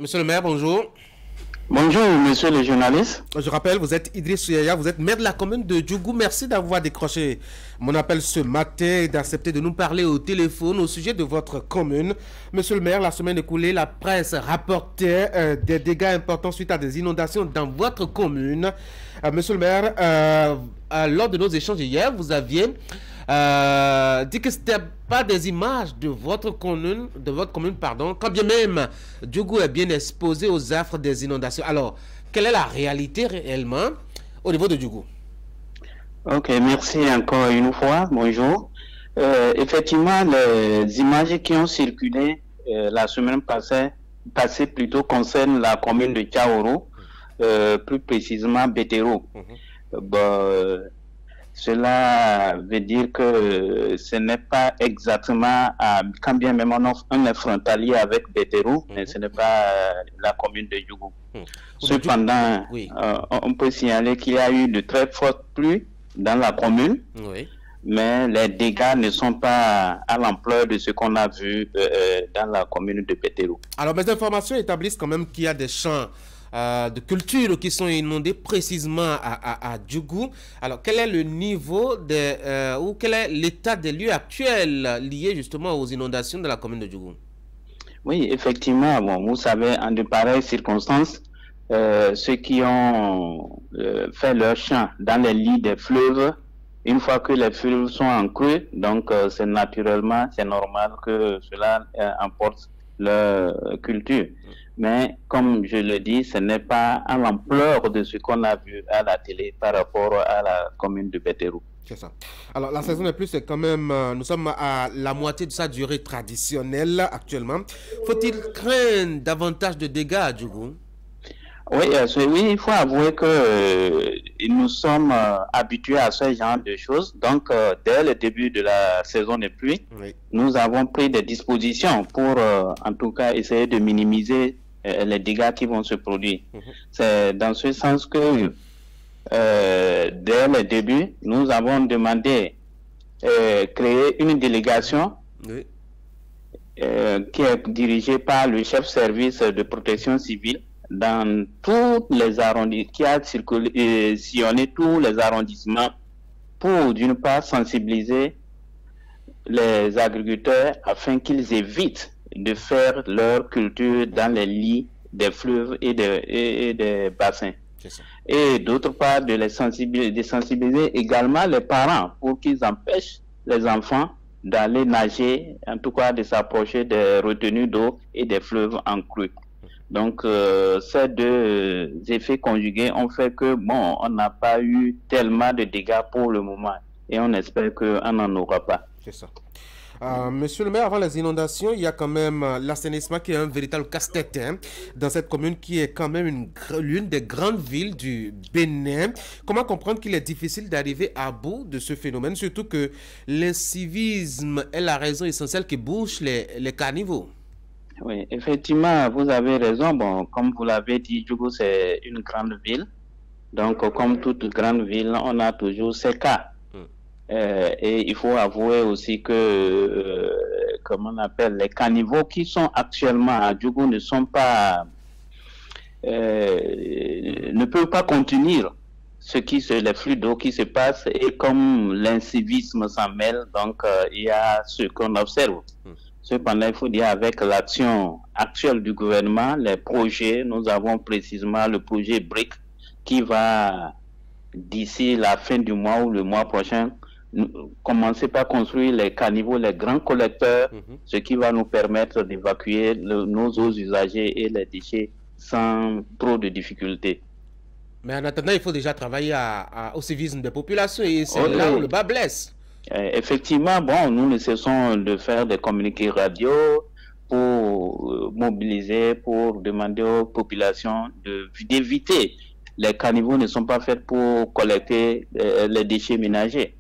Monsieur le maire, bonjour. Bonjour, monsieur le journaliste. Je rappelle, vous êtes Idriss Souyaya, vous êtes maire de la commune de Djougou. Merci d'avoir décroché mon appel ce matin et d'accepter de nous parler au téléphone au sujet de votre commune. Monsieur le maire, la semaine écoulée, la presse rapportait des dégâts importants suite à des inondations dans votre commune. Monsieur le maire, lors de nos échanges hier, vous aviez dit que ce n'était pas des images de votre commune, quand bien même Djougou est bien exposé aux affres des inondations. Alors, quelle est la réalité réellement au niveau de Djougou? Ok, merci encore une fois. Bonjour. Effectivement, les images qui ont circulé la semaine passée plutôt concernent la commune de Tchaoro, plus précisément Betero. Cela veut dire que ce n'est pas exactement, quand bien même on est frontalier avec Betero, mais ce n'est pas la commune de Djougou. Cependant, on peut signaler qu'il y a eu de très fortes pluies dans la commune, mais les dégâts ne sont pas à l'ampleur de ce qu'on a vu dans la commune de Betero. Alors, mes informations établissent quand même qu'il y a des champs de culture qui sont inondés précisément à Djougou. Alors, quel est le niveau ou quel est l'état des lieux actuels liés justement aux inondations de la commune de Djougou? Oui, effectivement, bon, vous savez, en de pareilles circonstances, ceux qui ont fait leur champ dans les lits des fleuves, une fois que les fleuves sont en creux, donc c'est normal que cela emporte leur culture. Mais comme je le dis, ce n'est pas à l'ampleur de ce qu'on a vu à la télé par rapport à la commune de Betero. C'est ça. Alors, la saison des pluies, c'est quand même... nous sommes à la moitié de sa durée traditionnelle actuellement. Faut-il craindre davantage de dégâts à Djougou? Oui, il faut avouer que nous sommes habitués à ce genre de choses. Donc, dès le début de la saison des pluies, nous avons pris des dispositions pour, en tout cas, essayer de minimiser les dégâts qui vont se produire. C'est dans ce sens que, dès le début, nous avons demandé créer une délégation qui est dirigée par le chef service de protection civile dans tous les arrondissements, qui a sillonné tous les arrondissements pour, d'une part, sensibiliser les agriculteurs afin qu'ils évitent de faire leur culture dans les lits des fleuves et des bassins. Et d'autre part, de sensibiliser également les parents pour qu'ils empêchent les enfants d'aller nager, en tout cas de s'approcher des retenues d'eau et des fleuves en crue. Donc, ces deux effets conjugués ont fait que, bon, on n'a pas eu tellement de dégâts pour le moment. Et on espère qu'on n'en aura pas. C'est ça. Monsieur le maire, avant les inondations, il y a quand même l'assainissement qui est un véritable casse-tête dans cette commune qui est quand même l'une des grandes villes du Bénin. Comment comprendre qu'il est difficile d'arriver à bout de ce phénomène, surtout que l'incivisme est la raison essentielle qui bouche les caniveaux? Oui, effectivement, vous avez raison. Bon, comme vous l'avez dit, Djougou, c'est une grande ville. Donc, comme toute grande ville, on a toujours ces cas. Et il faut avouer aussi que, comment on appelle, les caniveaux qui sont actuellement à Djougou ne sont pas, ne peuvent pas contenir les flux d'eau qui se passent, et comme l'incivisme s'en mêle, donc il y a ce qu'on observe. Cependant, il faut dire, avec l'action actuelle du gouvernement, les projets, nous avons précisément le projet BRIC qui va, d'ici la fin du mois ou le mois prochain, commencer par construire les caniveaux, les grands collecteurs, ce qui va nous permettre d'évacuer nos eaux usagées et les déchets sans trop de difficultés. Mais en attendant, il faut déjà travailler au civisme des populations, et c'est là où le bas blesse. Effectivement, bon, nous ne cessons de faire des communiqués radio pour mobiliser, pour demander aux populations d'éviter. Les caniveaux ne sont pas faits pour collecter les déchets ménagers.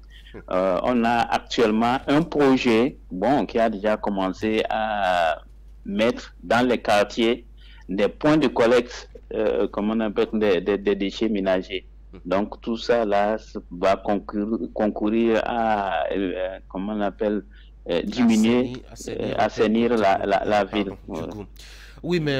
On a actuellement un projet, bon, qui a déjà commencé à mettre dans les quartiers des points de collecte, comme on appelle, des déchets ménagers. Donc tout ça là va concourir à, comment on appelle, diminuer, assainir la ville. Oui, mais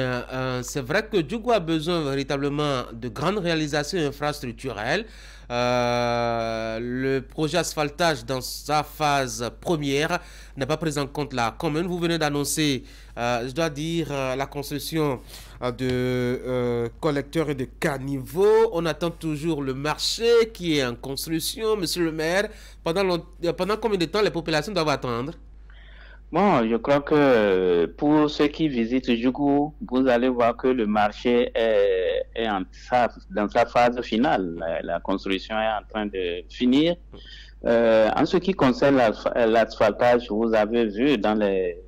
c'est vrai que Djougou a besoin véritablement de grandes réalisations infrastructurelles. Le projet asphaltage dans sa phase première n'a pas pris en compte la commune. Vous venez d'annoncer, je dois dire, la construction de collecteurs et de caniveaux. On attend toujours le marché qui est en construction. Monsieur le maire, pendant combien de temps les populations doivent attendre? Bon, je crois que pour ceux qui visitent Djougou, vous allez voir que le marché est dans sa phase finale. La construction est en train de finir. En ce qui concerne l'asphaltage, vous avez vu dans les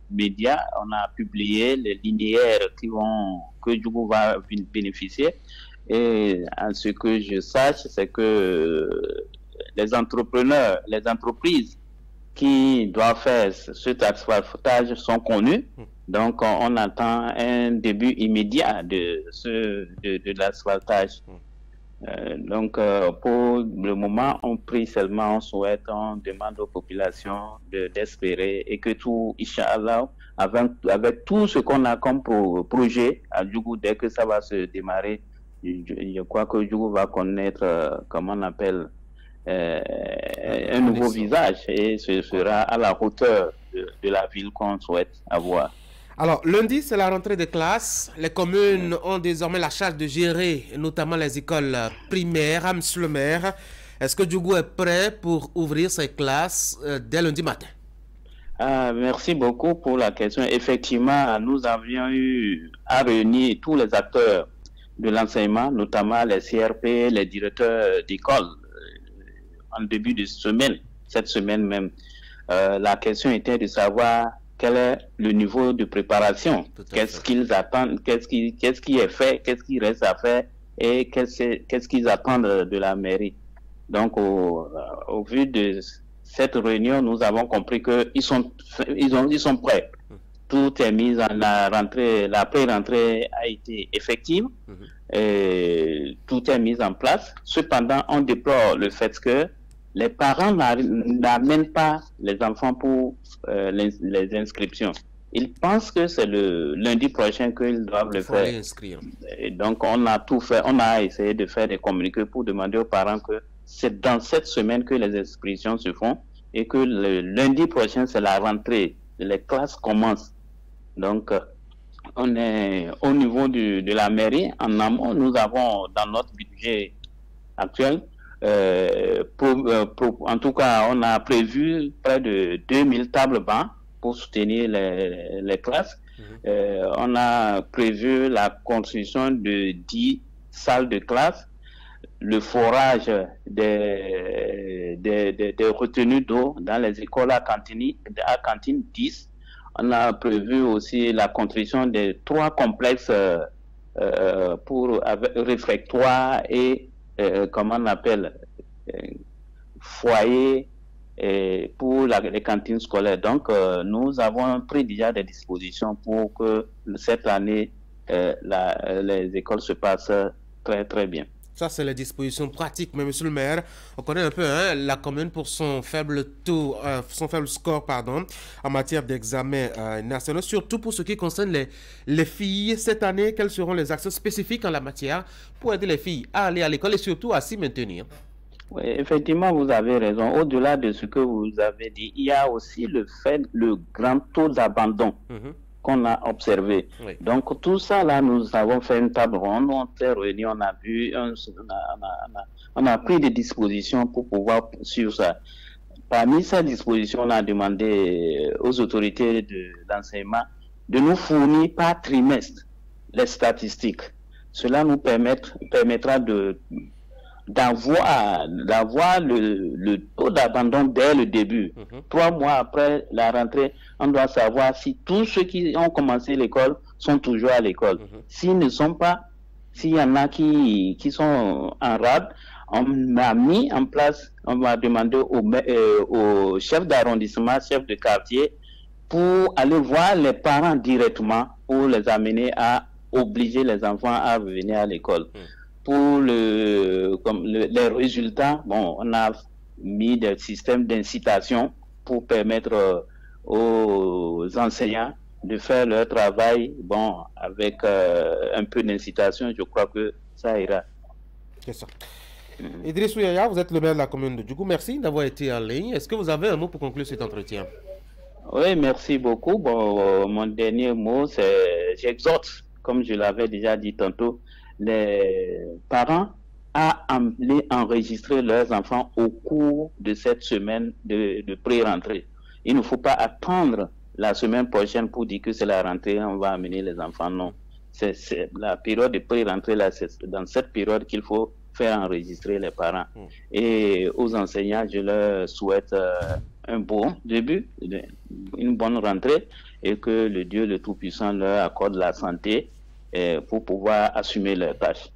médias, on a publié les linéaires que Djougou va bénéficier. Et en ce que je sache, c'est que les entrepreneurs, les entreprises qui doivent faire cet asphaltage sont connus. Donc, on attend un début immédiat de l'asphaltage. Donc, pour le moment, on prie seulement, on demande aux populations d'espérer et que tout, Inch'Allah, avec tout ce qu'on a comme projet à Djougou, dès que ça va se démarrer, je crois que Djougou va connaître, comment on appelle, un nouveau visage et ce sera à la hauteur de la ville qu'on souhaite avoir. Alors, lundi, c'est la rentrée des classes. Les communes ont désormais la charge de gérer notamment les écoles primaires. Monsieur le maire, est-ce que Djougou est prêt pour ouvrir ses classes dès lundi matin? Merci beaucoup pour la question. Effectivement, nous avions eu à réunir tous les acteurs de l'enseignement, notamment les CRP, les directeurs d'école, en début de semaine, cette semaine même. La question était de savoir quel est le niveau de préparation, qu'est-ce qu'ils attendent, qu'est-ce qui est fait, qu'est-ce qui reste à faire et qu'est-ce qu'ils attendent de la mairie. Donc, au vu de cette réunion, nous avons compris qu'ils sont prêts. Tout est mis en la rentrée, la pré-rentrée a été effective, et tout est mis en place. Cependant, on déplore le fait que les parents n'amènent pas les enfants pour les inscriptions. Ils pensent que c'est le lundi prochain qu'ils doivent le faire. Et donc, on a tout fait, on a essayé de faire des communiqués pour demander aux parents que c'est dans cette semaine que les inscriptions se font et que le lundi prochain, c'est la rentrée. Les classes commencent. Donc, on est au niveau de la mairie. En amont, nous avons dans notre budget actuel, en tout cas, on a prévu près de 2000 tables bancs pour soutenir les classes. On a prévu la construction de 10 salles de classe, le forage des retenues d'eau dans les écoles à cantine 10. On a prévu aussi la construction de 3 complexes réfectoires et comment on appelle, foyer pour les cantines scolaires. Donc, nous avons pris déjà des dispositions pour que cette année, les écoles se passent très, très bien. Ça, c'est les dispositions pratiques. Mais monsieur le maire, on connaît un peu la commune pour son faible score, en matière d'examen nationaux, surtout pour ce qui concerne les filles. Cette année, quelles seront les actions spécifiques en la matière pour aider les filles à aller à l'école et surtout à s'y maintenir? Oui, effectivement, vous avez raison. Au-delà de ce que vous avez dit, il y a aussi le grand taux d'abandon qu'on a observé. Oui. Donc, tout ça, là, nous avons fait une table ronde, on s'est réunis, on a pris des dispositions pour pouvoir suivre ça. Parmi ces dispositions, on a demandé aux autorités de l'enseignement de nous fournir par trimestre les statistiques. Cela nous permettra d'avoir le taux d'abandon dès le début. 3 mois après la rentrée, on doit savoir si tous ceux qui ont commencé l'école sont toujours à l'école. S'ils ne sont pas, s'il y en a qui sont en rade, on a mis en place, on va demander au chef d'arrondissement, chef de quartier, pour aller voir les parents directement, pour les amener à obliger les enfants à revenir à l'école. Pour les résultats, bon, on a mis des systèmes d'incitation pour permettre aux enseignants de faire leur travail, bon, avec un peu d'incitation, je crois que ça ira. C'est ça. Idrissou Yaya, vous êtes le maire de la commune de Djougou. Merci d'avoir été en ligne. Est-ce que vous avez un mot pour conclure cet entretien? Oui, merci beaucoup. Bon, mon dernier mot, c'est j'exhorte, comme je l'avais déjà dit tantôt, les parents à aller enregistrer leurs enfants au cours de cette semaine de pré-rentrée. Il ne faut pas attendre la semaine prochaine pour dire que c'est la rentrée, on va amener les enfants. Non. C'est la période de pré-rentrée, là, c'est dans cette période qu'il faut faire enregistrer les parents. Et aux enseignants, je leur souhaite un bon début, une bonne rentrée, et que le Dieu le Tout-Puissant leur accorde la santé pour pouvoir assumer leurs tâches.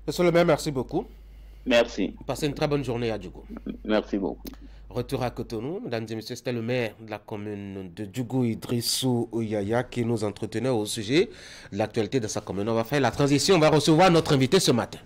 Monsieur le maire, merci beaucoup. Merci. Passez une très bonne journée à Djougou. Merci beaucoup. Retour à Cotonou, mesdames et messieurs, c'était le maire de la commune de Djougou, Idrissou Yaya, qui nous entretenait au sujet de l'actualité de sa commune. On va faire la transition, on va recevoir notre invité ce matin.